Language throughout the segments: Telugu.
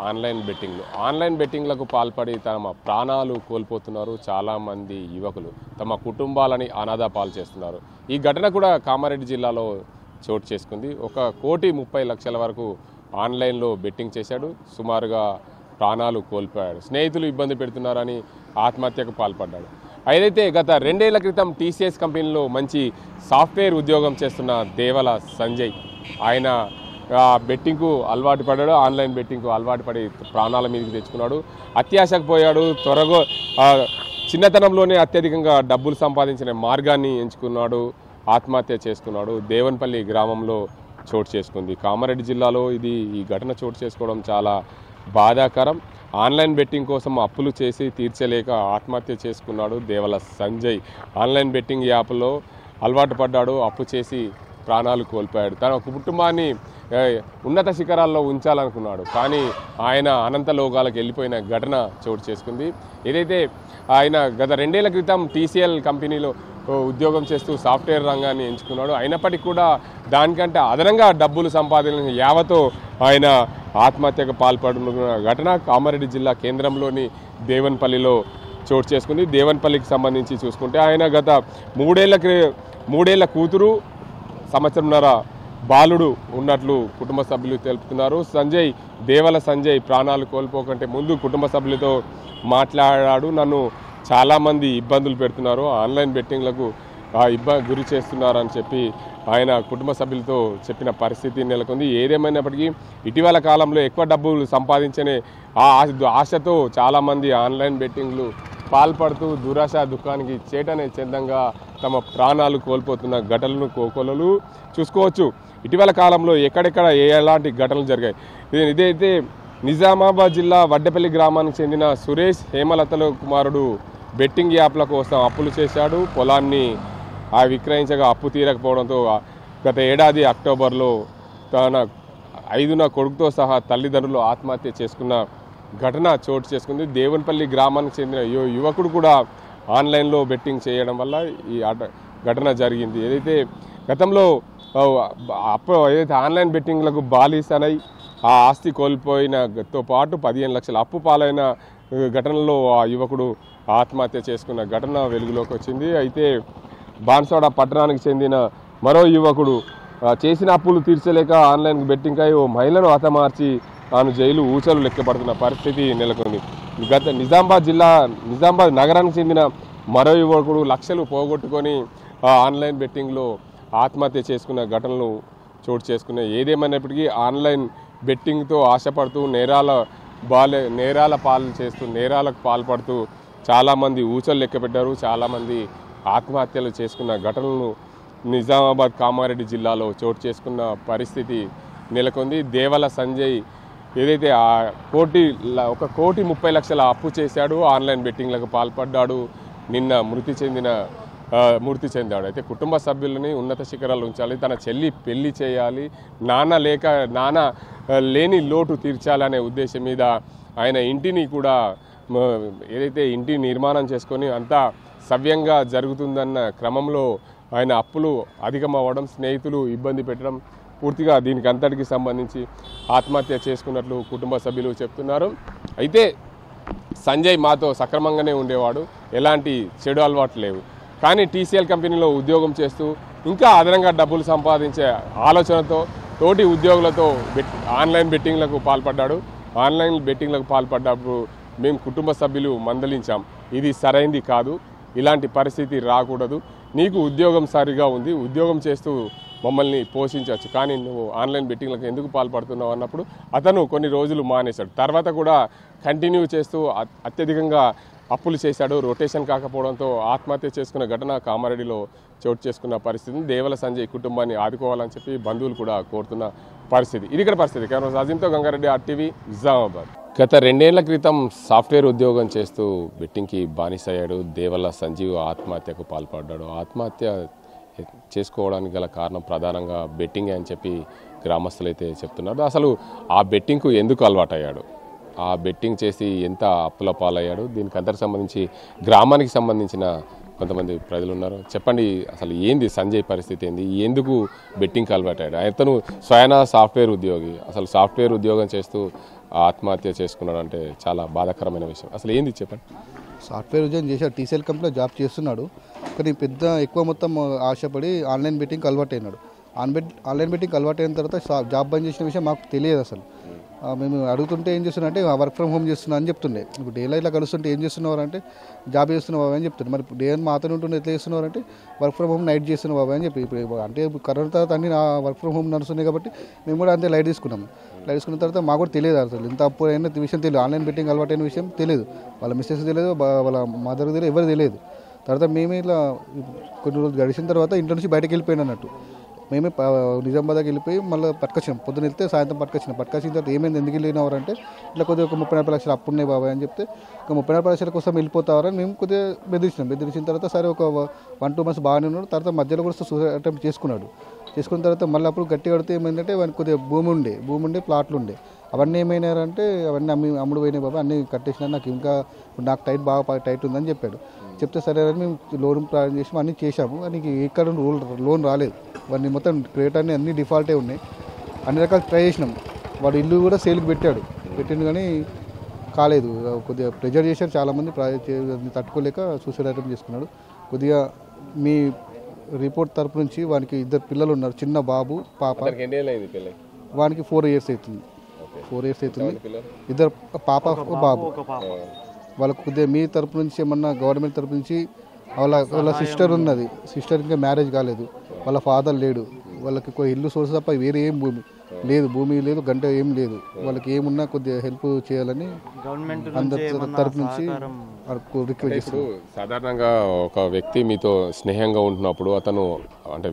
ఆన్లైన్ బెట్టింగ్లకు పాల్పడి తమ ప్రాణాలు కోల్పోతున్నారు. చాలామంది యువకులు తమ కుటుంబాలని అనాథ పాలు చేస్తున్నారు. ఈ ఘటన కూడా కామారెడ్డి జిల్లాలో చోటు చేసుకుంది. 1,30,00,000 వరకు ఆన్లైన్లో బెట్టింగ్ చేశాడు. సుమారుగా ప్రాణాలు కోల్పోయాడు. స్నేహితులు ఇబ్బంది పెడుతున్నారని ఆత్మహత్యకు పాల్పడ్డాడు. అయితే గత 2 ఏళ్ల క్రితం టీసీఎస్ కంపెనీలో మంచి సాఫ్ట్వేర్ ఉద్యోగం చేస్తున్న దేవల సంజయ్ ఆయన బెట్టింగ్కు అలవాటు పడ్డాడు. ఆన్లైన్ బెట్టింగ్కు అలవాటు పడి ప్రాణాల మీదకి తెచ్చుకున్నాడు. అత్యాశకు పోయాడు. త్వరగా చిన్నతనంలోనే అత్యధికంగా డబ్బులు సంపాదించిన మార్గాన్ని ఎంచుకున్నాడు. ఆత్మహత్య చేసుకున్నాడు. దేవన్పల్లి గ్రామంలో చోటు చేసుకుంది. కామారెడ్డి జిల్లాలో ఈ ఘటన చోటు చేసుకోవడం చాలా బాధాకరం. ఆన్లైన్ బెట్టింగ్ కోసం అప్పులు చేసి తీర్చలేక ఆత్మహత్య చేసుకున్నాడు దేవల సంజయ్. ఆన్లైన్ బెట్టింగ్ యాప్లో అలవాటు పడ్డాడు. అప్పు చేసి ప్రాణాలు కోల్పోయాడు. తన కుటుంబాన్ని ఉన్నత శిఖరాల్లో ఉంచాలనుకున్నాడు. కానీ ఆయన అనంత లోకాలకు వెళ్ళిపోయిన ఘటన చోటు చేసుకుంది. ఏదైతే ఆయన గత 2 ఏళ్ల క్రితం టీసీఎల్ కంపెనీలో ఉద్యోగం చేస్తూ సాఫ్ట్వేర్ రంగాన్ని ఎంచుకున్నాడు. అయినప్పటికీ కూడా దానికంటే అదనంగా డబ్బులు సంపాదించిన యావతో ఆయన ఆత్మహత్యకు పాల్పడుతున్న ఘటన కామారెడ్డి జిల్లా కేంద్రంలోని దేవన్పల్లిలో చోటు చేసుకుంది. దేవన్పల్లికి సంబంధించి చూసుకుంటే ఆయన గత 3 ఏళ్ల కూతురు, సంవత్సరంన్నర బాలుడు ఉన్నట్లు కుటుంబ సభ్యులు తెలుపుతున్నారు. దేవల సంజయ్ ప్రాణాలు కోల్పోకంటే ముందు కుటుంబ సభ్యులతో మాట్లాడాడు. నన్ను చాలామంది ఇబ్బందులు పెడుతున్నారు, ఆన్లైన్ బెట్టింగ్లకు గురి చేస్తున్నారని చెప్పి ఆయన కుటుంబ సభ్యులతో చెప్పిన పరిస్థితి నెలకొంది. ఏదేమైనప్పటికీ ఇటీవల కాలంలో ఎక్కువ డబ్బులు సంపాదించనే ఆశతో చాలామంది ఆన్లైన్ బెట్టింగ్లు పాల్పడుతూ దురాశ దుఃఖానికి చేటనే చెందంగా తమ ప్రాణాలు కోల్పోతున్న ఘటనలు కోకొలలు చూసుకోవచ్చు. ఇటీవల కాలంలో ఎక్కడెక్కడ ఎలాంటి ఘటనలు జరిగాయి. ఇదైతే నిజామాబాద్ జిల్లా వడ్డేపల్లి గ్రామానికి చెందిన సురేష్ హేమలతల కుమారుడు బెట్టింగ్ యాప్ల కోసం అప్పులు చేశాడు. పొలాన్ని విక్రయించగా అప్పు తీరకపోవడంతో గత ఏడాది అక్టోబర్లో తన 5న కొడుకుతో సహా తల్లిదండ్రులు ఆత్మహత్య చేసుకున్న ఘటన చోటు చేసుకుంది. దేవన్పల్లి గ్రామానికి చెందిన యువకుడు కూడా ఆన్లైన్లో బెట్టింగ్ చేయడం వల్ల ఈ ఘటన జరిగింది. ఏదైతే గతంలో ఏదైతే ఆన్లైన్ బెట్టింగ్లకు బాలిసనై ఆ ఆస్తి కోల్పోయినతో పాటు 15 లక్షల అప్పు పాలైన ఘటనలో ఆ యువకుడు ఆత్మహత్య చేసుకున్న ఘటన వెలుగులోకి వచ్చింది. అయితే బాన్స్వాడ పట్టణానికి చెందిన మరో యువకుడు చేసిన అప్పులు తీర్చలేక ఆన్లైన్ బెట్టింగ్పై ఓ మహిళను హతమార్చి తాను జైలు ఊచలు లెక్కపడుతున్న పరిస్థితి నెలకొంది. నిజామాబాద్ నగరానికి చెందిన మరో యువకుడు లక్షలు పోగొట్టుకొని ఆన్లైన్ బెట్టింగ్లో ఆత్మహత్య చేసుకున్న ఘటనలు చోటు చేసుకున్నాయి. ఏదేమైనప్పటికీ ఆన్లైన్ బెట్టింగ్తో ఆశపడుతూ నేరాలకు పాల్పడుతూ చాలామంది ఊచలు లెక్క పెట్టారు. చాలామంది ఆత్మహత్యలు చేసుకున్న ఘటనలను నిజామాబాద్ కామారెడ్డి జిల్లాలో చోటు చేసుకున్న పరిస్థితి నెలకొంది. దేవల సంజయ్ ఏదైతే 1,30,00,000 అప్పు చేశాడు, ఆన్లైన్ బెట్టింగ్లకు పాల్పడ్డాడు, నిన్న మృతి చెందాడు. అయితే కుటుంబ సభ్యులని ఉన్నత శిఖరాలు ఉంచాలి, తన చెల్లి పెళ్లి చేయాలి, నాన్న లేని లోటు తీర్చాలనే ఉద్దేశం మీద ఆయన ఇంటిని కూడా ఏదైతే ఇంటి నిర్మాణం చేసుకొని అంతా సవ్యంగా జరుగుతుందన్న క్రమంలో ఆయన అప్పులు అధికమవ్వడం, స్నేహితులు ఇబ్బంది పెట్టడం, పూర్తిగా దీనికి అంతటికి సంబంధించి ఆత్మహత్య చేసుకున్నట్లు కుటుంబ సభ్యులు చెప్తున్నారు. అయితే సంజయ్ మాతో సక్రమంగానే ఉండేవాడు, ఎలాంటి చెడు అలవాట్లు లేవు. కానీ టీసీఎల్ కంపెనీలో ఉద్యోగం చేస్తూ ఇంకా అదనంగా డబ్బులు సంపాదించే ఆలోచనతో తోటి ఉద్యోగులతో ఆన్లైన్ బెట్టింగ్లకు పాల్పడ్డాడు. ఆన్లైన్ బెట్టింగ్లకు పాల్పడ్డప్పుడు మేము కుటుంబ సభ్యులు మందలించాం, ఇది సరైంది కాదు, ఇలాంటి పరిస్థితి రాకూడదు, నీకు ఉద్యోగం సరిగా ఉంది, ఉద్యోగం చేస్తూ మమ్మల్ని పోషించవచ్చు, కానీ నువ్వు ఆన్లైన్ బెట్టింగ్లకు ఎందుకు పాల్పడుతున్నావు అన్నప్పుడు అతను కొన్ని రోజులు మానేశాడు. తర్వాత కూడా కంటిన్యూ చేస్తూ అత్యధికంగా అప్పులు చేశాడు. రొటేషన్ కాకపోవడంతో ఆత్మహత్య చేసుకున్న ఘటన కామారెడ్డిలో చోటు చేసుకున్న పరిస్థితిని దేవల సంజయ్ కుటుంబాన్ని ఆదుకోవాలని చెప్పి బంధువులు కూడా కోరుతున్న పరిస్థితి. ఇది ఇక్కడ పరిస్థితి. కెమెరా రాజంతో గంగారెడ్డి, RTV, నిజామాబాద్. గత 2 ఏళ్ల క్రితం సాఫ్ట్వేర్ ఉద్యోగం చేస్తూ బెట్టింగ్కి బానిసయ్యాడు. దేవల సంజీవ్ ఆత్మహత్యకు పాల్పడ్డాడు. ఆత్మహత్య చేసుకోవడానికి గల కారణం ప్రధానంగా బెట్టింగ్ అని చెప్పి గ్రామస్తులు అయితే చెప్తున్నారు. అసలు ఆ బెట్టింగ్కు ఎందుకు అలవాటయ్యాడు, ఆ బెట్టింగ్ చేసి ఎంత అప్పుల పాలయ్యాడు, దీనికి అందరికి సంబంధించి గ్రామానికి సంబంధించిన కొంతమంది ప్రజలు ఉన్నారు. చెప్పండి, అసలు ఏంది సంజయ్ పరిస్థితి ఏంది, ఎందుకు బెట్టింగ్కి అలవాటాడు? అతను స్వయాన సాఫ్ట్వేర్ ఉద్యోగి, అసలు సాఫ్ట్వేర్ ఉద్యోగం చేస్తూ ఆత్మహత్య చేసుకున్నాడు అంటే చాలా బాధాకరమైన విషయం. అసలు ఏంది చెప్పండి. సాఫ్ట్వేర్ ఉద్యోగం చేశాడు, టీసీఎల్ కంపెనీలో జాబ్ చేస్తున్నాడు. కానీ ఎక్కువ మొత్తం ఆశపడి ఆన్లైన్ బెట్టింగ్కి అలవాటు అయినాడు. ఆన్లైన్ బెట్టింగ్కి అలవాటు అయిన తర్వాత జాబ్ బంద్ చేసిన విషయం మాకు తెలియదు. అసలు మేము అడుగుతుంటే ఏం చేస్తున్నా అంటే వర్క్ ఫ్రమ్ హోమ్ చేస్తున్నా అని చెప్తుండే. ఇప్పుడు డేలో ఇట్లా కలుస్తుంటే ఏం చేస్తున్నారు అంటే జాబ్ చేస్తున్నావు అని చెప్తుండే. మరి డే మాతో ఉంటుండే ఎట్లా చేస్తున్నారు అంటే వర్క్ ఫ్రమ్ హోమ్ నైట్ చేస్తున్నావు బాబా అని చెప్పి. ఇప్పుడు అంటే కరోనా తర్వాత అన్ని వర్క్ ఫ్రమ్ హోమ్ నడుస్తున్నాయి కాబట్టి మేము కూడా అంతే లైట్ తీసుకున్నాము. లైట్ తీసుకున్న తర్వాత మాకు కూడా తెలియదు అసలు ఇంత అప్పు అయిన విషయం తెలియదు. ఆన్లైన్ బెట్టింగ్ అలవాటైన విషయం తెలియదు. వాళ్ళ మిస్సెస్ తెలియదు, వాళ్ళ మదర్ తెలియదు, ఎవరు తెలియదు. తర్వాత మేమే ఇట్లా కొన్ని రోజులు గడిచిన తర్వాత ఇంట్లో నుంచి బయటకు వెళ్ళిపోయాను అన్నట్టు. మేమే నిజామాబాద్కి వెళ్ళిపోయి మళ్ళీ పట్టుకొచ్చినాం. పొద్దున వెళ్తే సాయంత్రం పట్టుకొచ్చిన తర్వాత ఏమైంది, ఎందుకు వెళ్ళినవారంటే ఇట్లా కొద్దిగా ఒక 30-40 లక్షలు అప్పు ఉన్నాయి బాబాయ్ అని చెప్తే ఒక 30-40 లక్షల కోసం వెళ్ళిపోతావారని మేము కొద్దిగా బెదిరించిన తర్వాత సరే ఒక 1-2 months బాగానే ఉన్నాడు. తర్వాత మధ్యలో కూడా సూసైడ్ అటెంప్ట్ చేసుకున్న తర్వాత మళ్ళీ అప్పుడు గట్టి కడితే ఏమైందంటే వానికి కొద్దిగా భూమి ఉండే ప్లాట్లు ఉండే. అవన్నీ ఏమైనారంటే అవన్నీ అమ్ముడు పోయినాయి బాబా, అన్నీ కట్టేసినా, నాకు ఇంకా నాకు బాగా టైట్ ఉందని చెప్పాడు. చెప్తే సరే అని మేము లోన్ ప్లాన్ చేసి అన్నీ చేసాము. అని ఎక్కడ లోన్ రాలేదు. వాడిని మొత్తం క్రెడిట్ అన్నీ డిఫాల్టే ఉన్నాయి. అన్ని రకాలు ట్రై చేసినాం. వాడు ఇల్లు కూడా సేల్కి పెట్టిండు కానీ కాలేదు. కొద్దిగా ప్రెజర్ చేశారు చాలామంది, తట్టుకోలేక సూసైడ్ అటెంప్ట్ చేసుకున్నాడు. కొద్దిగా మీ రిపోర్ట్ తరపు నుంచి వానికి 2 పిల్లలు ఉన్నారు, చిన్న బాబు పాప. వానికి 4 years అవుతుంది. 4 years అవుతుంది. 2 పాప బాబు. వాళ్ళకు కొద్దిగా మీ తరపు నుంచి ఏమన్నా గవర్నమెంట్ తరపు నుంచి వాళ్ళ సిస్టర్ ఉన్నది, సిస్టర్ ఇంకా మ్యారేజ్ కాలేదు, వాళ్ళ ఫాదర్ లేడు, వాళ్ళకి ఇల్లు సోర్స్ తప్ప వేరే ఏం భూమి లేదు, గంట ఏం లేదు. వాళ్ళకి ఏమున్నా కొద్దిగా హెల్ప్ చేయాలని అందరి తరపు నుంచి రిక్వెస్ట్ చేస్తారు. సాధారణంగా ఒక వ్యక్తి మీతో స్నేహంగా ఉంటున్నప్పుడు అతను అంటే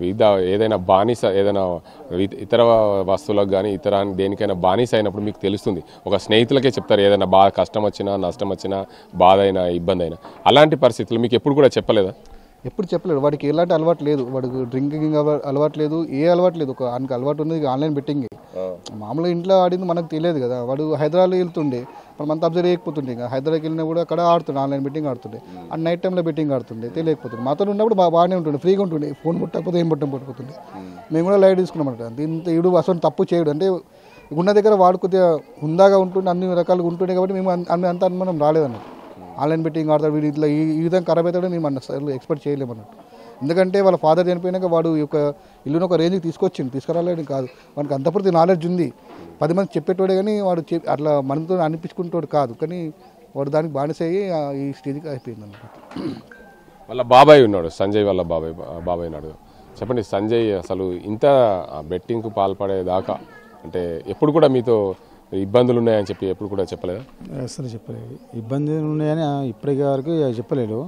ఏదైనా బానిస, ఏదైనా ఇతర వస్తువులకు కానీ దేనికైనా బానిస అయినప్పుడు మీకు తెలుస్తుంది. ఒక స్నేహితులకే చెప్తారు ఏదైనా బాగా కష్టం వచ్చినా, నష్టం వచ్చినా, బాధ అయినా, ఇబ్బంది అయినా. అలాంటి పరిస్థితులు మీకు ఎప్పుడు కూడా చెప్పలేదా? ఎప్పుడు చెప్పలేడు. వాడికి ఎలాంటి అలవాటు లేదు. వాడికి డ్రింకింగ్ అలవాటు లేదు, అలవాటు లేదు. ఆయనకి అలవాటు ఉన్నది ఆన్లైన్ బెట్టింగ్. మామూలుగా ఇంట్లో ఆడింది మనకు తెలియదు కదా. వాడు హైదరాబాద్ వెళ్తుండే, మనం అంత అబ్జర్వ్ చేయకపోతుండే. ఇంకా హైదరాబాద్కి వెళ్ళినా కూడా అక్కడ ఆడుతుండే, ఆన్లైన్ బెట్టింగ్ ఆడుతుండే. ఆ నైట్ టైంలో బెట్టింగ్ ఆడుతుండే, తెలియకపోతుండే. మాతో ఉన్నప్పుడు బాగానే ఉంటుండే, ఫ్రీగా ఉంటుండే. ఫోన్ ముట్టకపోతే ఏం పట్టుకుపోతుండే. మేము కూడా లైట్ తీసుకున్నామంట. దీంతో ఈడు అసలు తప్పు చేయడు. అంటే ఉన్న దగ్గర వాడు కొద్దిగా హుందాగా ఉంటుండే, అన్ని రకాలుగా ఉంటుండే కాబట్టి మేము అంత అనుమానం రాలేదన్నట్టు. ఆన్లైన్ బెట్టింగ్ ఆడతాడు వీడు, ఇట్లా ఈ విధంగా ఖరాబ్ అవుతాడో మేము అసలు ఎక్స్పెక్ట్ చేయలేమన్నట్టు. ఎందుకంటే వాళ్ళ ఫాదర్ చనిపోయినాక వాడు యొక్క ఇల్లును ఒక రేంజ్కి తీసుకురాలేడు కాదు. వానికి అంతపూర్తి నాలెడ్జ్ ఉంది, 10 మంది చెప్పేటోడే. కానీ వాడు అట్లా మనతో అనిపించుకుంటాడు కాదు. కానీ వాడు దానికి బానిస అయ్యి ఈ స్టేజ్కి అయిపోయింది అన్నమాట. వాళ్ళ బాబాయ్ ఉన్నాడు, సంజయ్ వాళ్ళ బాబాయ్ ఉన్నాడు. చెప్పండి, సంజయ్ అసలు ఇంత బెట్టింగ్కు పాల్పడేదాకా అంటే ఎప్పుడు కూడా మీతో ఇబ్బందులు ఉన్నాయని చెప్పి ఎప్పుడు కూడా చెప్పలేదా? అసలు చెప్పలేదు. ఇబ్బందులు ఉన్నాయని ఇప్పటికీ వరకు చెప్పలేదు.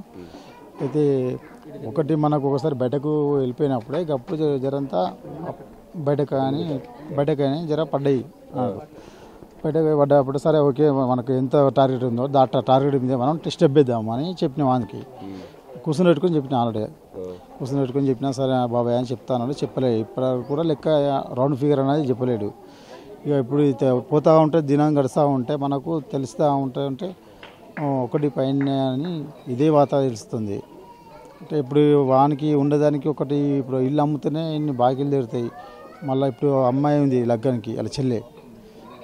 అయితే ఒకటి మనకు ఒకసారి బయటకు వెళ్ళిపోయినప్పుడే అప్పుడు జరంతా బయటకని జర పడ్డాయి. బయటకు పడ్డప్పుడు సరే ఓకే, మనకు ఎంత టార్గెట్ ఉందో టార్గెట్ మీద మనం స్టెప్ వేద్దామని చెప్పిన వానికి కూర్చొని పెట్టుకొని చెప్పిన. ఆల్రెడీ కూర్చొని పెట్టుకొని చెప్పినా సరే బాబాయ్ అని చెప్తాను చెప్పలేదు. ఇప్పుడు కూడా లెక్క రౌండ్ ఫిగర్ అనేది చెప్పలేడు. ఇక ఇప్పుడు పోతూ ఉంటే దినం గడుస్తూ ఉంటే మనకు తెలుస్తూ ఉంటే ఒకటి పైన అని ఇదే వాతావరణం తెలుస్తుంది. అంటే ఇప్పుడు వానికి ఉండడానికి ఒకటి ఇప్పుడు ఇల్లు అమ్ముతూనే ఇన్ని బాకీలు తీరుతాయి. మళ్ళీ ఇప్పుడు అమ్మాయి ఉంది లగ్గానికి, అలా చెల్లె.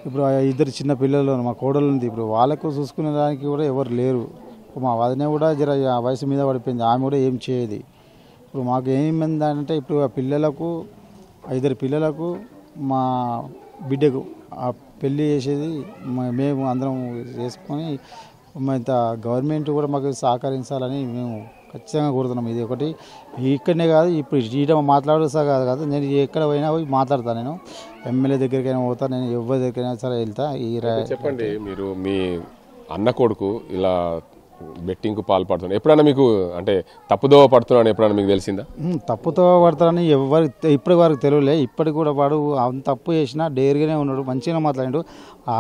ఇప్పుడు 2 చిన్న పిల్లలు, మా కోడలు ఉంది. ఇప్పుడు వాళ్ళకు చూసుకునే దానికి కూడా ఎవరు లేరు. మా వదిన కూడా జర వయసు మీద పడిపోయింది, ఆమె కూడా ఏం చేయదు. ఇప్పుడు మాకు ఏమైందంటే ఇప్పుడు ఆ పిల్లలకు 5 పిల్లలకు మా బిడ్డకు ఆ పెళ్ళి చేసేది మేము అందరం చేసుకొని ఇంత గవర్నమెంట్ కూడా మాకు సహకరించాలని మేము ఖచ్చితంగా కోరుతున్నాం. ఇది ఒకటి ఇక్కడనే కాదు, ఇప్పుడు ఈట మాట్లాడుతా కాదు, నేను ఎక్కడ పోయినా పోయి మాట్లాడతాను. నేను ఎమ్మెల్యే దగ్గరికైనా పోతాను, నేను ఎవరి దగ్గరైనా సరే వెళ్తా. చెప్పండి, మీరు మీ అన్న కొడుకు ఇలా బెట్టింగ్కు పాల్పడుతున్నాడు, ఎప్పుడైనా మీకు అంటే తప్పుదోవ పడుతున్నాడు ఎప్పుడైనా మీకు తెలిసిందా? తప్పుతో పడతారని ఇప్పటి వరకు తెలియలే. ఇప్పటికి కూడా వాడు అంత తప్పు చేసినా డేర్గానే ఉన్నాడు, మంచిగా మాట్లాడాడు.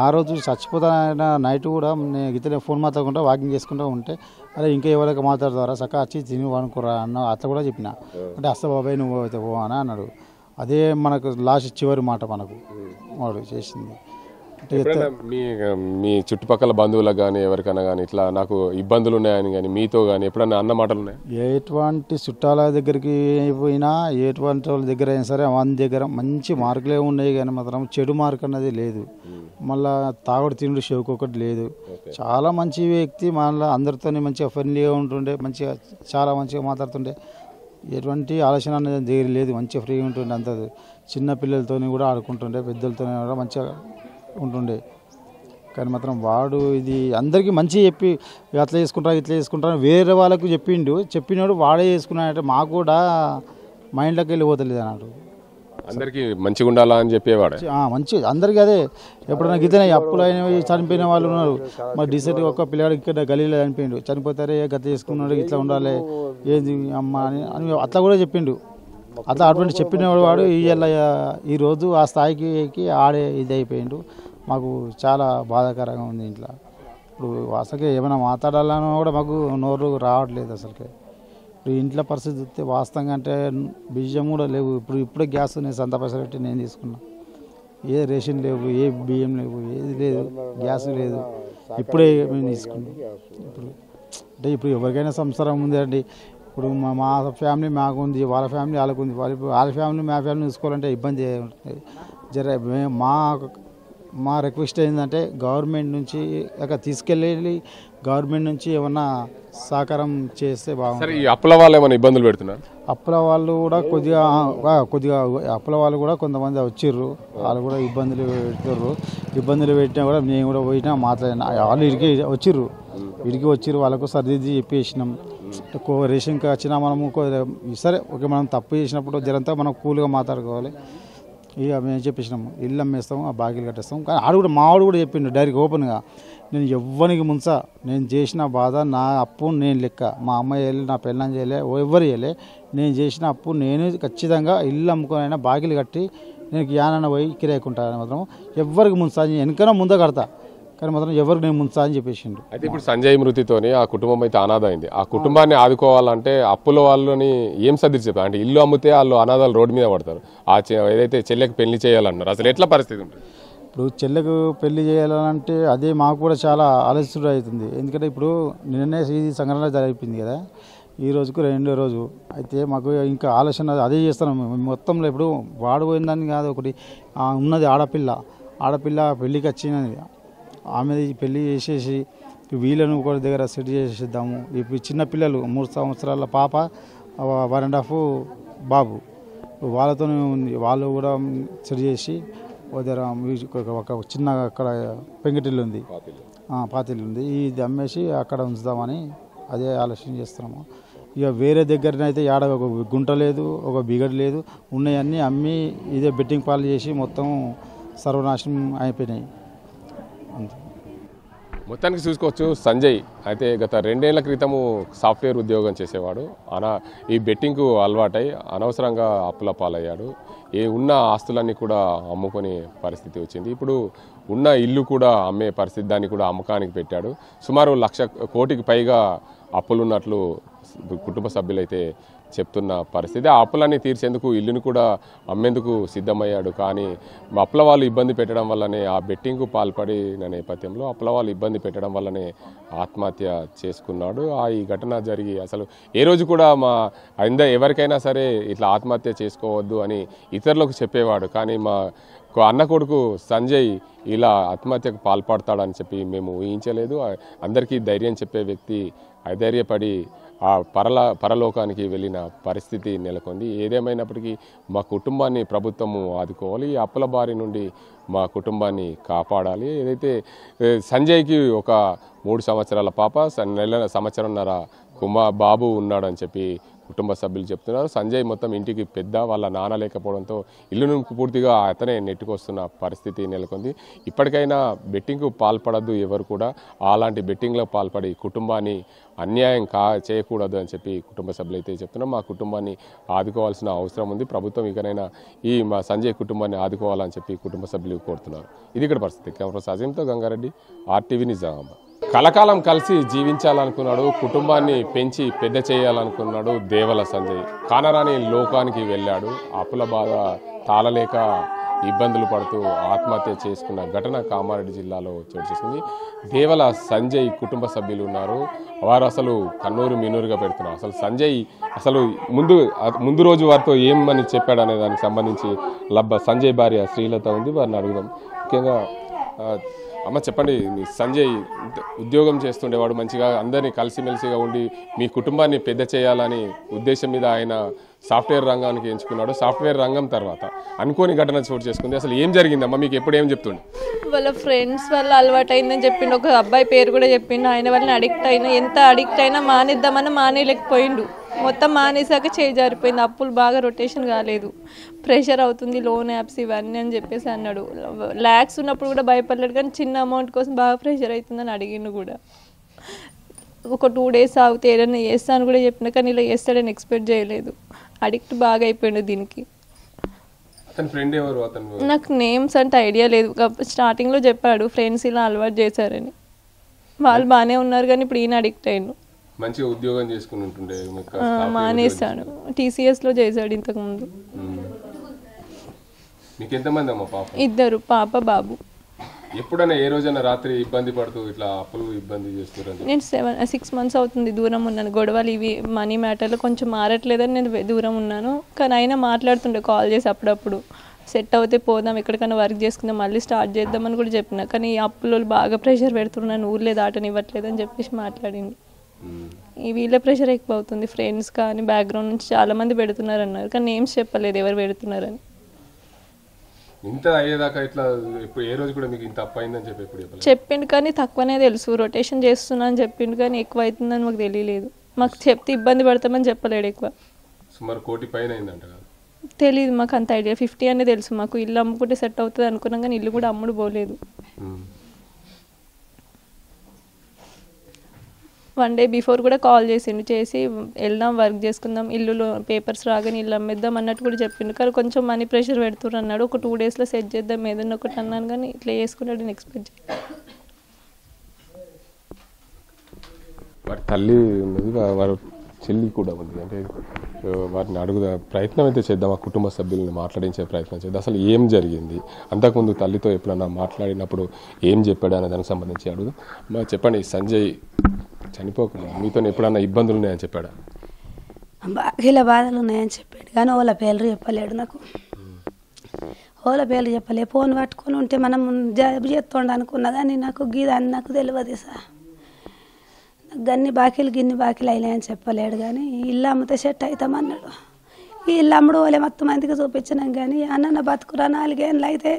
ఆ రోజు చచ్చిపోతాన నైట్ కూడా నేను ఇతనే ఫోన్ మాట్లాడుకుంటా వాకింగ్ చేసుకుంటూ ఉంటే అరే ఇంకా ఎవరికి మాట్లాడతారా చక్క వచ్చి తిని అనుకోరా అన్న అట్లా కూడా చెప్పిన. అంటే అస్త బాబాయ్ నువ్వు అయితే పో అని అన్నాడు. అదే మనకు లాస్ట్ చివరి మాట మనకు వాడు చేసింది. ఎప్పుడైనా మీ చుట్టుపక్కల బంధువులకు కానీ ఎవరికైనా కానీ ఇట్లా నాకు ఇబ్బందులు ఉన్నాయని కానీ మీతో కానీ ఎప్పుడైనా అన్న మాటలు ఉన్నాయి? ఎటువంటి చుట్టాల దగ్గరికి పోయినా ఎటువంటి వాళ్ళ దగ్గర అయినా సరే వాళ్ళ దగ్గర మంచి మార్కులే ఉన్నాయి కానీ మాత్రం చెడు మార్క్ అన్నది లేదు. మళ్ళా తాగుడు తిండి షోకు ఒకటి లేదు. చాలా మంచి వ్యక్తి, మళ్ళీ అందరితో మంచిగా ఫ్రెండ్లీగా ఉంటుండే, మంచిగా చాలా మంచిగా మాట్లాడుతుండే, ఎటువంటి ఆలోచన అనేది దగ్గర లేదు. మంచిగా ఫ్రీగా ఉంటుండే, అంత చిన్న పిల్లలతో కూడా ఆడుకుంటుండే, పెద్దలతో కూడా మంచిగా ఉంటుండే. కానీ మాత్రం వాడు ఇది అందరికీ మంచి చెప్పి అట్లా చేసుకుంటారు ఇట్లా చేసుకుంటారు వేరే వాళ్ళకు చెప్పినాడు వాడే చేసుకున్నాడంటే మాకు కూడా మైండ్లోకి వెళ్ళిపోతలేదు అన్నాడు. అందరికీ మంచిగా ఉండాలా అని చెప్పేవాడు. మంచి అందరికీ అదే. ఎప్పుడైనా గితనే అప్పులు అయినవి చనిపోయిన వాళ్ళు ఉన్నారు. మరి డీసెంట్గా ఒక్క పిల్లగాడు ఇక్కడ గలీలో చనిపోయిండు, చనిపోతారే గత చేసుకున్నాడు ఇట్లా ఉండాలి ఏది అమ్మ అని అట్లా కూడా చెప్పిండు. అట్లా అటువంటి చెప్పినవాడు వాడు ఈరోజు ఆ స్థాయికి ఆడే ఇది అయిపోయిండు. మాకు చాలా బాధాకరంగా ఉంది. ఇంట్లో ఇప్పుడు అసలుకే ఏమైనా మాట్లాడాలన్నా కూడా మాకు నోరు రావట్లేదు. అసలుకే ఇప్పుడు ఇంట్లో పరిస్థితి చూస్తే వాస్తవంగా అంటే బియ్యం కూడా లేవు. ఇప్పుడే గ్యాస్ నేను సంత పైసలు పెట్టి నేను తీసుకున్నా. ఏ రేషన్ లేవు, ఏ బియ్యం లేవు, ఏది లేదు, గ్యాస్ లేదు. ఇప్పుడే మేము తీసుకున్నాం. ఇప్పుడు ఎవరికైనా సంసారం ఉంది అండి. ఇప్పుడు మా ఫ్యామిలీ మాకు ఉంది, వాళ్ళ ఫ్యామిలీ వాళ్ళకు ఉంది. వాళ్ళ ఫ్యామిలీ మా ఫ్యామిలీ చూసుకోవాలంటే ఇబ్బంది ఉంటుంది. మా రిక్వెస్ట్ ఏంటంటే గవర్నమెంట్ నుంచి తీసుకెళ్ళి గవర్నమెంట్ నుంచి ఏమన్నా సహకారం చేస్తే బాగుంటుంది. ఈ అప్పుల వాళ్ళు ఏమైనా ఇబ్బందులు పెడుతున్నారు? అప్పుల వాళ్ళు కూడా కొద్దిగా అప్పుల వాళ్ళు కూడా కొంతమంది వచ్చిర్రు. వాళ్ళు కూడా ఇబ్బందులు పెడుతుర్రు. ఇబ్బందులు పెట్టినా కూడా నేను కూడా పోయినా మాట్లాడినా. వాళ్ళు ఇడికి వచ్చిర్రు. వాళ్ళకు సర్దిద్ది చెప్పేసినాం. రేషన్ వచ్చినా మనము సరే ఓకే, మనం తప్పు చేసినప్పుడు జరంతా మనం కూల్గా మాట్లాడుకోవాలి. ఇక మేము చెప్పేసినాము ఇల్లు అమ్మేస్తాము, ఆ బాకీలు కట్టేస్తాం. కానీ ఆడు కూడా మావాడు కూడా చెప్పిండు డైరెక్ట్ ఓపెన్గా, నేను ఎవ్వరికి ముంచా, నేను చేసిన బాధ నా అప్పు నేను లెక్క, మా అమ్మ చేయలే, నా పెళ్ళం చేయలే, ఎవ్వరు చేయలే, నేను చేసిన అప్పు నేను ఖచ్చితంగా ఇల్లు అమ్ముకొని బాకీలు కట్టి నేను యానన్న పోయి కిరాయికుంటాను. మాత్రం ఎవ్వరికి ముంచా, వెనకనే ముందే కడతా, కానీ మాత్రం ఎవరికి నేను ముంచా అని చెప్పేసిండు. అయితే ఇప్పుడు సంజయ్ మృతితోని ఆ కుటుంబం అయితే అనాథ అయింది. ఆ కుటుంబాన్ని ఆదుకోవాలంటే అప్పుల వాళ్ళని ఏం సర్దిరి చెప్తారు? అంటే ఇల్లు అమ్మితే వాళ్ళు అనాథాలు రోడ్డు మీద పడతారు. ఏదైతే చెల్లెకి పెళ్లి చేయాలన్నారు, అసలు ఎట్లా పరిస్థితి ఉంటుంది? ఇప్పుడు చెల్లెకు పెళ్లి చేయాలంటే అదే మాకు కూడా చాలా ఆలస్యం అవుతుంది. ఎందుకంటే ఇప్పుడు నిన్నే ఇది సంఘటన జరిపింది కదా, ఈ రోజుకు రెండో రోజు. అయితే మాకు ఇంకా ఆలోచన అదే చేస్తున్నాం మొత్తంలో. ఇప్పుడు వాడు పోయిందని కాదు, ఒకటి ఉన్నది ఆడపిల్ల పెళ్ళికి వచ్చినది, ఆమెది పెళ్ళి చేసేసి వీళ్ళను ఒకరి దగ్గర సెట్ చేసేద్దాము. ఇప్పుడు చిన్నపిల్లలు 3 సంవత్సరాల పాప, 1.5 బాబు, వాళ్ళతోనే ఉంది. వాళ్ళు కూడా సెట్ చేసి ఒక చిన్న అక్కడ పెంకిటిల్లు ఉంది, పాతిల్లు ఉంది, ఇది అమ్మేసి అక్కడ ఉంచుదామని అదే ఆలోచన చేస్తున్నాము. ఇక వేరే దగ్గరనైతే ఆడ ఒక గుంట లేదు, ఒక బిగడ్ లేదు, ఉన్నాయన్నీ అమ్మి ఇదే బెట్టింగ్ పాలు చేసి మొత్తం సర్వనాశనం అయిపోయినాయి. మొత్తానికి చూసుకోవచ్చు సంజయ్ అయితే గత 2 ఏళ్ల క్రితము సాఫ్ట్వేర్ ఉద్యోగం చేసేవాడు. ఈ బెట్టింగ్కు అలవాటై అనవసరంగా అప్పుల పాలయ్యాడు. ఉన్న ఆస్తులన్నీ కూడా అమ్ముకునే పరిస్థితి వచ్చింది. ఇప్పుడు ఉన్న ఇల్లు కూడా అమ్మే పరిస్థితి, దాన్ని కూడా అమ్మకానికి పెట్టాడు. సుమారు 1,00,000 కోటికి పైగా అప్పులున్నట్లు కుటుంబ సభ్యులైతే చెప్తున్న పరిస్థితి. ఆ అప్పులన్నీ తీర్చేందుకు ఇల్లును కూడా అమ్మేందుకు సిద్ధమయ్యాడు. కానీ అప్పుల వాళ్ళు ఇబ్బంది పెట్టడం వల్లనే, ఆ బెట్టింగ్కు పాల్పడిన నేపథ్యంలో అప్పుల వాళ్ళు ఇబ్బంది పెట్టడం వల్లనే ఆత్మహత్య చేసుకున్నాడు. ఈ ఘటన జరిగి అసలు ఏ రోజు కూడా ఎవరికైనా సరే ఇట్లా ఆత్మహత్య చేసుకోవద్దు అని ఇతరులకు చెప్పేవాడు. కానీ మా అన్న కొడుకు సంజయ్ ఇలా ఆత్మహత్యకు పాల్పడతాడని చెప్పి మేము ఊహించలేదు. అందరికీ ధైర్యం చెప్పే వ్యక్తి అధైర్యపడి ఆ పరలోకానికి వెళ్ళిన పరిస్థితి నెలకొంది. ఏదేమైనప్పటికీ మా కుటుంబాన్ని ప్రభుత్వము ఆదుకోవాలి, ఈ అప్పుల బారి నుండి మా కుటుంబాన్ని కాపాడాలి. ఏదైతే సంజయ్కి ఒక 3 సంవత్సరాల పాప, సంవత్సరంన్నర బాబు ఉన్నాడని చెప్పి కుటుంబ సభ్యులు చెప్తున్నారు. సంజయ్ మొత్తం ఇంటికి పెద్ద, వాళ్ళ నాన్న లేకపోవడంతో ఇల్లును పూర్తిగా అతనే నెట్టుకొస్తున్న పరిస్థితి నెలకొంది. ఇప్పటికైనా బెట్టింగ్కు పాల్పడద్దు ఎవరు కూడా. అలాంటి బెట్టింగ్లో పాల్పడి కుటుంబాన్ని అన్యాయం చేయకూడదు అని చెప్పి కుటుంబ సభ్యులు అయితే చెప్తున్నాం. మా కుటుంబాన్ని ఆదుకోవాల్సిన అవసరం ఉంది, ప్రభుత్వం ఇకనైనా మా సంజయ్ కుటుంబాన్ని ఆదుకోవాలని చెప్పి కుటుంబ సభ్యులు కోరుతున్నారు. ఇది ఇక్కడ పరిస్థితి. కెమెరా సాజంతో గంగారెడ్డి, RTV నిజామాబాద్. కలకాలం కలిసి జీవించాలనుకున్నాడు, కుటుంబాన్ని పెంచి పెద్ద చేయాలనుకున్నాడు దేవల సంజయ్. కానరాని లోకానికి వెళ్ళాడు. అప్పుల బాధ తాళలేక ఇబ్బందులు పడుతూ ఆత్మహత్య చేసుకున్న ఘటన కామారెడ్డి జిల్లాలో చోటు చేసుకుంది. దేవల సంజయ్ కుటుంబ సభ్యులు ఉన్నారు. వారు అసలు కన్నూరు మిన్నూరుగా పెడుతున్నారు. అసలు సంజయ్ అసలు ముందు రోజు వారితో ఏమని చెప్పాడు అనే దానికి సంబంధించి సంజయ్ భార్య శ్రీలత ఉంది, వారిని అడుగుదాం. ముఖ్యంగా అమ్మ చెప్పండి, మీ సంజయ్ ఉద్యోగం చేస్తుండేవాడు, మంచిగా అందరినీ కలిసిమెలిసిగా ఉండి మీ కుటుంబాన్ని పెద్ద చేయాలని ఉద్దేశం మీద ఆయన సాఫ్ట్వేర్ రంగానికి ఎంచుకున్నాడు. సాఫ్ట్వేర్ రంగం తర్వాత అనుకోని ఘటన చోటు చేసుకుంది. అసలు ఏం జరిగిందమ్మా, మీకు ఎప్పుడు ఏం చెప్తుండే? వాళ్ళ ఫ్రెండ్స్ వల్ల అలవాటు అయిందని చెప్పిండు. ఒక అబ్బాయి పేరు కూడా చెప్పిండు. ఆయన వాళ్ళని అడిక్ట్ అయినా, ఎంత అడిక్ట్ అయినా మానేద్దామని మానేయలేకపోయిండు. మొత్తం మానేసాక చేయి జారిపోయింది. అప్పులు బాగా రొటేషన్ కాలేదు, ప్రెషర్ అవుతుంది, లోన్ యాప్స్ ఇవన్నీ అని చెప్పేసి అన్నాడు. ల్యాక్స్ ఉన్నప్పుడు కూడా భయపడలేడు, కానీ చిన్న అమౌంట్ కోసం బాగా ప్రెషర్ అవుతుందని అడిగిండు కూడా. ఒక 2 days ఆగితే ఏదైనా చేస్తాను కూడా చెప్పిన, కానీ ఇలా చేస్తాడని ఎక్స్పెక్ట్ చేయలేదు. అడిక్ట్ బాగా అయిపోయిండు దీనికి. నాకు నేమ్స్ అంటే ఐడియా లేదు. స్టార్టింగ్లో చెప్పాడు ఫ్రెండ్స్ ఇలా అలవాటు చేశారని. వాళ్ళు బాగానే ఉన్నారు, కానీ ఇప్పుడు ఈయన అడిక్ట్ అయ్యిండు. మంచిగా ఉద్యోగం చేసుకుని ఉంటుండే, మానేస్తాడు. TCSలో చేశాడు ఇంతకుముందు. మీకు ఎంతమంది అమ్మ? పాప? 2 పాప బాబు. ఎప్పుడైనా ఏ రోజైనా రాత్రి ఇబ్బంది పడుతూ ఇట్లా అప్పులు ఇబ్బంది చేస్తున్నారు? నేను 6 months అవుతుంది దూరం ఉన్నాను. గొడవలు ఇవి మనీ మ్యాటర్లో కొంచెం మారట్లేదని నేను దూరం ఉన్నాను. కానీ అయినా మాట్లాడుతుండే కాల్ చేసి అప్పుడప్పుడు. సెట్ అవుతే పోదాం, ఎక్కడికైనా వర్క్ చేసుకుందాం, మళ్ళీ స్టార్ట్ చేద్దామని కూడా చెప్పిన. కానీ ఈ అప్పులు బాగా ప్రెషర్ పెడుతున్నాను, ఊర్లే దాటనివ్వట్లేదు అని చెప్పేసి మాట్లాడింది. ఈ వీళ్ళ ప్రెషర్ ఎక్కువ అవుతుంది. ఫ్రెండ్స్ కానీ బ్యాక్గ్రౌండ్ నుంచి చాలామంది పెడుతున్నారు అన్నారు, కానీ నేమ్స్ చెప్పలేదు ఎవరు పెడుతున్నారని. ఇంత అయ్యేదాకా ఇట్లా ఇప్పుడు ఏ రోజు కూడా మీకు ఇంత అప్పు అయిందని చెప్పి చెప్పిండు, కానీ తక్కువనే తెలుసు. రొటేషన్ చేస్తున్నా అని చెప్పిండు, కానీ ఎక్కువ అవుతుందని మాకు తెలియలేదు. మాకు చెప్తే ఇబ్బంది పడతామని చెప్పలేడు. ఎక్కువ సుమారు 1 కోటి పైన అయిందంట కదా? తెలియదు మాకు అంత ఐడియా. 50 అనే తెలుసు మాకు. ఇల్లు అమ్ముకుంటే సెట్ అవుతుంది అనుకున్నాం, కానీ ఇల్లు కూడా అమ్ముడు పోలేదు. 1 day బిఫోర్ కూడా కాల్ చేసిండు, చేసి వెళ్దాం వర్క్ చేసుకుందాం, ఇల్లులో పేపర్స్ రాగానే ఇల్లు అమ్మేద్దాం అన్నట్టు కూడా చెప్పిండు. కానీ కొంచెం మనీ ప్రెషర్ పెడుతున్నారు అన్నాడు. ఒక 2 daysలో సెట్ చేద్దాం ఏదన్నా ఒకటి అన్నాను, కానీ ఇట్లా చేసుకున్నాడు నేను ఎక్స్పెక్ట్ చేయలేదు. వారి తల్లి ఉన్నది, వారి చెల్లి కూడా ఉంది. అంటే వారిని అడుగుదా ప్రయత్నం అయితే చేద్దాం, ఆ కుటుంబ సభ్యులను మాట్లాడించే ప్రయత్నం చేద్దాం. అసలు ఏం జరిగింది, అంతకుముందు తల్లితో ఎప్పుడన్నా మాట్లాడినప్పుడు ఏం చెప్పాడు అనే దానికి సంబంధించి అడుగుదాం. మా చెప్పండి, సంజయ్ చనిపోకుండా మీతో ఎప్పుడన్నా ఇబ్బందులు ఉన్నాయని చెప్పాడా? బాగా బాధలు ఉన్నాయని చెప్పాడు, కానీ వాళ్ళ పేర్లు చెప్పలేడు నాకు. వాళ్ళ పేర్లు చెప్పలే. ఫోన్ పట్టుకొని ఉంటే మనం జాబ్ చేస్తుండ అనుకున్నా, కానీ నాకు గీదాన్ని నాకు తెలియదు సార్. గన్ని బాకీలు అయినాయని చెప్పలేడు, కానీ ఇల్లు అమ్మితే సెట్ అవుతామన్నాడు. ఈ ఇల్లు అమ్ముడు వాళ్ళే మొత్తం మందికి చూపించినాం, కానీ అన్న బతుకురా 4 ఏళ్ళు అయితే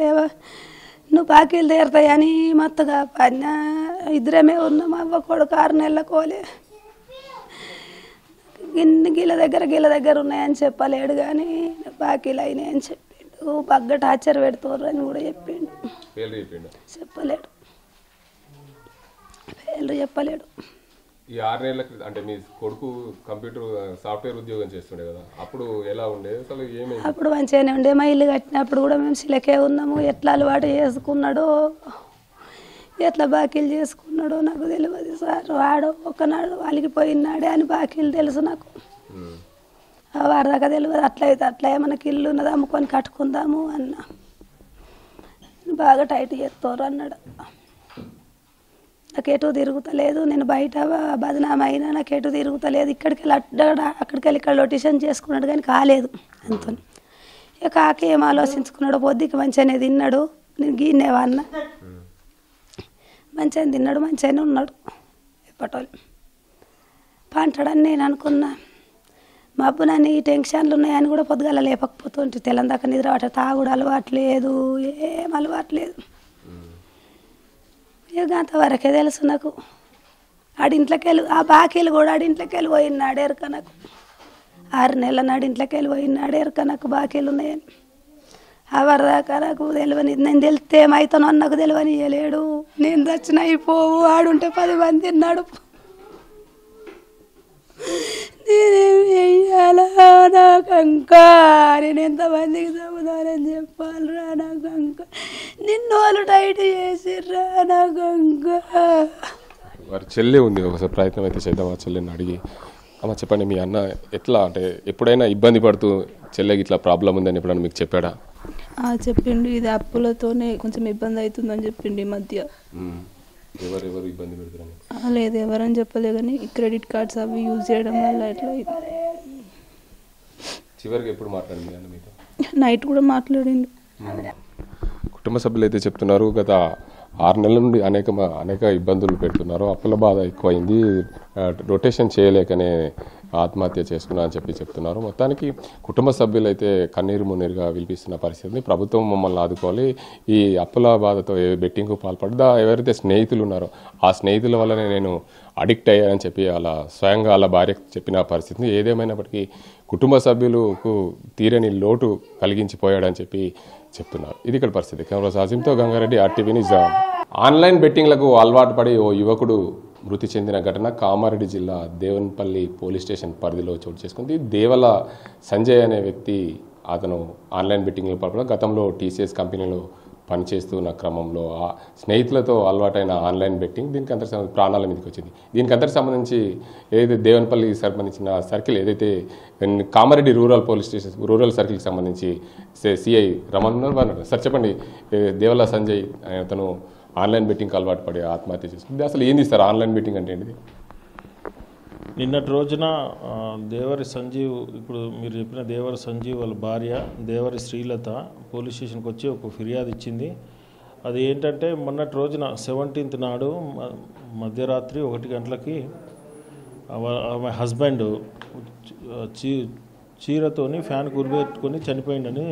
నువ్వు బాకీలు తీరుతాయని మొత్తగా పడిన. 2 ఉన్నాం, అవ్వ కొడుకు 6 నెలలకోలే. గీళ్ళ దగ్గర ఉన్నాయని చెప్పలేడు, కానీ బాకీలు అయినాయని చెప్పిండు. బగ్గ టార్చర్ పెడుతుర్రు అని కూడా చెప్పిండు. చెప్పలేడు, పేర్లు చెప్పలేడు. ఈ 6 నెలల అంటే మీ కొడుకు కంప్యూటర్ సాఫ్ట్వేర్ ఉద్యోగం చేస్తుండే కదా, అప్పుడు ఎలా ఉండే? అసలు ఏమైంది? అప్పుడు మంచిగానే ఉండే. మా ఇల్లు కట్టినప్పుడు కూడా మేము సిలకే ఉన్నాము. ఎట్లా అలవాటు చేసుకున్నాడో, ఎట్లా బాకీలు చేసుకున్నాడో నాకు తెలియదు సార్. వాడు ఒకనాడు వాళ్ళకి పోయినాడే అని బాకీలు తెలుసు నాకు. వారి దాకా తెలియదు. అట్లయితే అట్లా మనకి ఇల్లు ఉన్నది అమ్ముకొని కట్టుకుందాము అన్న. బాగా టైట్ చేస్తారు అన్నాడు. నాకు ఎటు తిరుగుతలేదు, నేను బయట బదనామా అయినా నాకు ఎటు తిరుగుతలేదు. ఇక్కడికి వెళ్ళి అక్కడికి వెళ్ళి ఇక్కడ లొటేషన్ చేసుకున్నాడు, కానీ కాలేదు అంత. ఇక కాకి ఏం ఆలోచించుకున్నాడు, పొద్దుకి మంచిగానే తిన్నాడు. నేను గీనేవన్న మంచిగా తిన్నాడు, మంచిగానే ఉన్నాడు. ఎప్పటోళ్ళు పంటడని నేను అనుకున్నా. మా అబ్బు నన్ను ఈ టెన్షన్లు ఉన్నాయని కూడా పొద్దుగాల లేపకపోతుంటే తెలందాక నిద్ర తాగుడు అలవాట్లేదు, ఏం అలవాట్లేదు. ఇక అంతవరకే తెలుసు నాకు. ఆడింట్లోకి వెళ్ళి ఆ బాకీలు కూడా ఆడింట్లోకి వెళ్ళి పోయినాడు ఎరక నాకు. 6 నెలల నాడు ఇంట్లోకి వెళ్ళి పోయినాడు ఎరక నాకు బాకీలు ఉన్నాయని. అవరిదాకా నాకు తెలియని, నేను తెలిస్తే ఏమవుతానో నాకు తెలియని ఇవ్వలేడు. నేను చచ్చిన అయిపోవు, ఆడుంటే 10 మంది తిన్నాడు. నేనేం చెయ్యాలా నాకంకా, నేను ఎంతమందికి చదువుతానని చెప్పాలరా నాకంకా. నిన్ను వాళ్ళు టైట్ చేసిర్రా నాకంకా. వారి చెల్లి ఉంది, ఒకసారి ప్రయత్నం అయితే చేద్దాం ఆ చెల్లిని అడిగి. అమ్మ చెప్పండి, మీ అన్న ఎట్లా అంటే ఎప్పుడైనా ఇబ్బంది పడుతూ చెల్లెకి ఇట్లా ప్రాబ్లం ఉందని ఎప్పుడైనా మీకు చెప్పాడా? చెప్పిండు ఇది అప్పులతోనే కొంచెం ఇబ్బంది అవుతుందని చెప్పిండు ఈ మధ్య. ఎవరెవరు ఇబ్బంది పెడుతున్నారని? లేదు ఎవరని చెప్పలే కానీ క్రెడిట్ కార్డ్స్ అవి యూజ్ చేయడం వల్ల ఎట్లా చివరికి ఎప్పుడు మాట్లాడింది అండి మీతో? నైట్ కూడా మాట్లాడిండు. కుటుంబ సభ్యులు అయితే చెప్తున్నారు గత 6 నెలల నుండి అనేక ఇబ్బందులు పెడుతున్నారు, అప్పుల బాధ ఎక్కువైంది, రొటేషన్ చేయలేకనే ఆత్మహత్య చేసుకున్నా అని చెప్తున్నారు. మొత్తానికి కుటుంబ సభ్యులు అయితే కన్నీరు మున్నీరుగా విలిపిస్తున్న పరిస్థితి. ప్రభుత్వం మమ్మల్ని ఆదుకోవాలి, ఈ అప్పుల బాధతో బెట్టింగ్కు పాల్పడ్డా ఎవరైతే స్నేహితులు ఉన్నారో ఆ స్నేహితుల వల్లనే నేను అడిక్ట్ అయ్యానని చెప్పి అలా స్వయంగా వాళ్ళ భార్యకు చెప్పిన పరిస్థితి. ఏదేమైనప్పటికీ కుటుంబ సభ్యులకు తీరని లోటు కలిగించిపోయాడని చెప్పి చెప్తున్నారు. ఇది ఇక్కడ పరిస్థితి. కెమెరా సాజింతో గంగారెడ్డి, RTV న్యూస్. ఆన్లైన్ బెట్టింగ్లకు అలవాటు పడి ఓ యువకుడు మృతి చెందిన ఘటన కామారెడ్డి జిల్లా దేవన్పల్లి పోలీస్ స్టేషన్ పరిధిలో చోటు చేసుకుంది. దేవల సంజయ్ అనే వ్యక్తి అతను ఆన్లైన్ బెట్టింగ్లో పాల్గొన్న గతంలో TCS కంపెనీలో పనిచేస్తున్న క్రమంలో ఆ స్నేహితులతో అలవాటైన ఆన్లైన్ బెట్టింగ్ దీనికి అంతటి ప్రాణాల మీదకి వచ్చింది. దీనికి అంతటి సంబంధించి ఏదైతే దేవన్పల్లికి సంబంధించిన సర్కిల్ ఏదైతే కామారెడ్డి రూరల్ సర్కిల్కి సంబంధించి CI రమణ్ ఉన్నారు. సార్ చెప్పండి, దేవల సంజయ్ అతను ఆన్లైన్ బెట్టింగ్కి అలవాటు పడి ఆత్మహత్య చేసుకుంది. అసలు ఏంది సార్ ఆన్లైన్ బెట్టింగ్ అంటే ఏంటిది? నిన్నటి రోజున దేవరి సంజీవ్, ఇప్పుడు మీరు చెప్పిన దేవరి సంజీవ్ వాళ్ళ భార్య దేవరి శ్రీలత పోలీస్ స్టేషన్కి వచ్చి ఒక ఫిర్యాదు ఇచ్చింది. అది ఏంటంటే మొన్నటి రోజున 17th నాడు మధ్యరాత్రి 1 గంటలకి ఆమె హస్బెండ్ చీరతోని ఫ్యాన్ గురిపెట్టుకొని చనిపోయిందని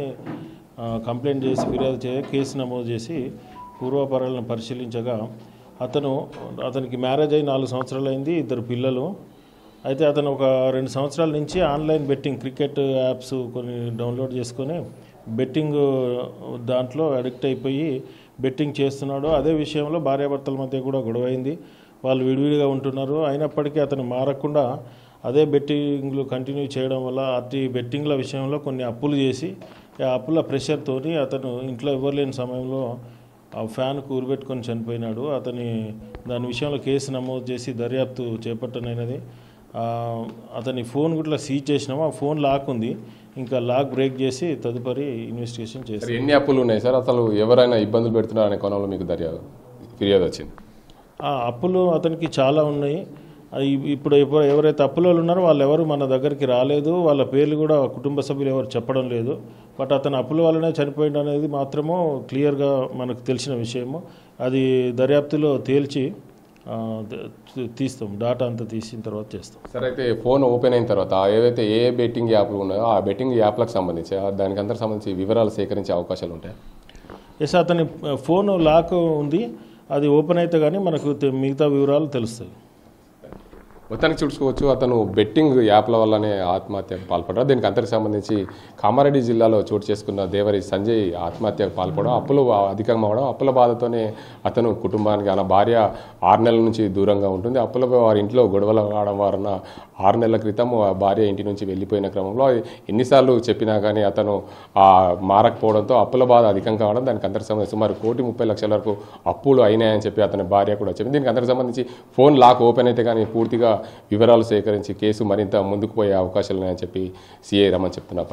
కంప్లైంట్ చేసి ఫిర్యాదు కేసు నమోదు చేసి పూర్వపరాలను పరిశీలించగా అతనికి మ్యారేజ్ అయి 4 సంవత్సరాలు అయింది, 2 పిల్లలు. అయితే అతను ఒక 2 సంవత్సరాల నుంచి ఆన్లైన్ బెట్టింగ్ క్రికెట్ యాప్స్ కొన్ని డౌన్లోడ్ చేసుకొని బెట్టింగ్ దాంట్లో అడిక్ట్ అయిపోయి బెట్టింగ్ చేస్తున్నాడు. అదే విషయంలో భార్యాభర్తల మధ్య కూడా గొడవైంది, వాళ్ళు విడివిడిగా ఉంటున్నారు. అయినప్పటికీ అతను మారకుండా అదే బెట్టింగ్లు కంటిన్యూ చేయడం వల్ల అతి బెట్టింగ్ల విషయంలో కొన్ని అప్పులు చేసి ఆ అప్పుల ప్రెషర్తోని అతను ఇంట్లో ఇవ్వలేని సమయంలో ఆ ఫ్యాన్కు ఉరిపెట్టుకొని చనిపోయినాడు. దాని విషయంలో కేసు నమోదు చేసి దర్యాప్తు చేపట్టనైనది. అతని ఫోన్ కూడా సీజ్ చేసినాము, ఆ ఫోన్ లాక్ ఉంది, ఇంకా లాక్ బ్రేక్ చేసి తదుపరి ఇన్వెస్టిగేషన్ చేస్తారు. ఎన్ని అప్పులు ఉన్నాయి సార్? అసలు ఎవరైనా ఇబ్బందులు పెడుతున్నారనే కోణంలో మీకు ఫిర్యాదు వచ్చింది? అప్పులు అతనికి చాలా ఉన్నాయి. ఇప్పుడు ఎవరైతే అప్పులో ఉన్నారో వాళ్ళు ఎవరు మన దగ్గరికి రాలేదు, వాళ్ళ పేర్లు కూడా కుటుంబ సభ్యులు ఎవరు చెప్పడం లేదు. బట్ అతను అప్పుల వల్లనే చనిపోయింది అనేది మాత్రము క్లియర్గా మనకు తెలిసిన విషయము. అది దర్యాప్తులో తేల్చి తీస్తాం, డాటా అంతా తీసిన తర్వాత చేస్తాం. సరే, అయితే ఫోన్ ఓపెన్ అయిన తర్వాత ఏవైతే ఏ బెట్టింగ్ యాప్లు ఉన్నాయో ఆ బెట్టింగ్ యాప్లకు సంబంధించి దానికి అందరికి సంబంధించి వివరాలు సేకరించే అవకాశాలు ఉంటాయి? ఎస్, అతని ఫోన్ లాక్ ఉంది, అది ఓపెన్ అయితే కానీ మనకు మిగతా వివరాలు తెలుస్తాయి. మొత్తానికి చూసుకోవచ్చు, అతను బెట్టింగ్ యాప్ల వల్లనే ఆత్మహత్యకు పాల్పడ్డారు. దీనికి అంతరికి సంబంధించి కామారెడ్డి జిల్లాలో చోటు చేసుకున్న దేవరి సంజయ్ ఆత్మహత్యకు పాల్పడడం, అప్పులు అధికంగా అవడం, అప్పుల బాధతోనే అతను కుటుంబానికి ఆయన భార్య 6 నెలల నుంచి దూరంగా ఉంటుంది. అప్పుల వారి ఇంట్లో గొడవలు ఆడడం వలన 6 నెలల క్రితం ఆ భార్య ఇంటి నుంచి వెళ్ళిపోయిన క్రమంలో ఎన్నిసార్లు చెప్పినా కానీ అతను మారకపోవడంతో అప్పుల బాధ అధికంగా కావడం, దానికి అంతరికి సంబంధించి సుమారు 1,30,00,000 వరకు అప్పులు అయినాయని చెప్పి అతని భార్య కూడా చెప్పింది. దీనికి అంతరికి సంబంధించి ఫోన్ లాక్ ఓపెన్ అయితే కానీ పూర్తిగా వివరాలు సేకరించి కేసు మరింత ముందుకు పోయే అవకాశాలు ఉన్నాయని చెప్పి CI రమణ్ చెప్తున్నారు.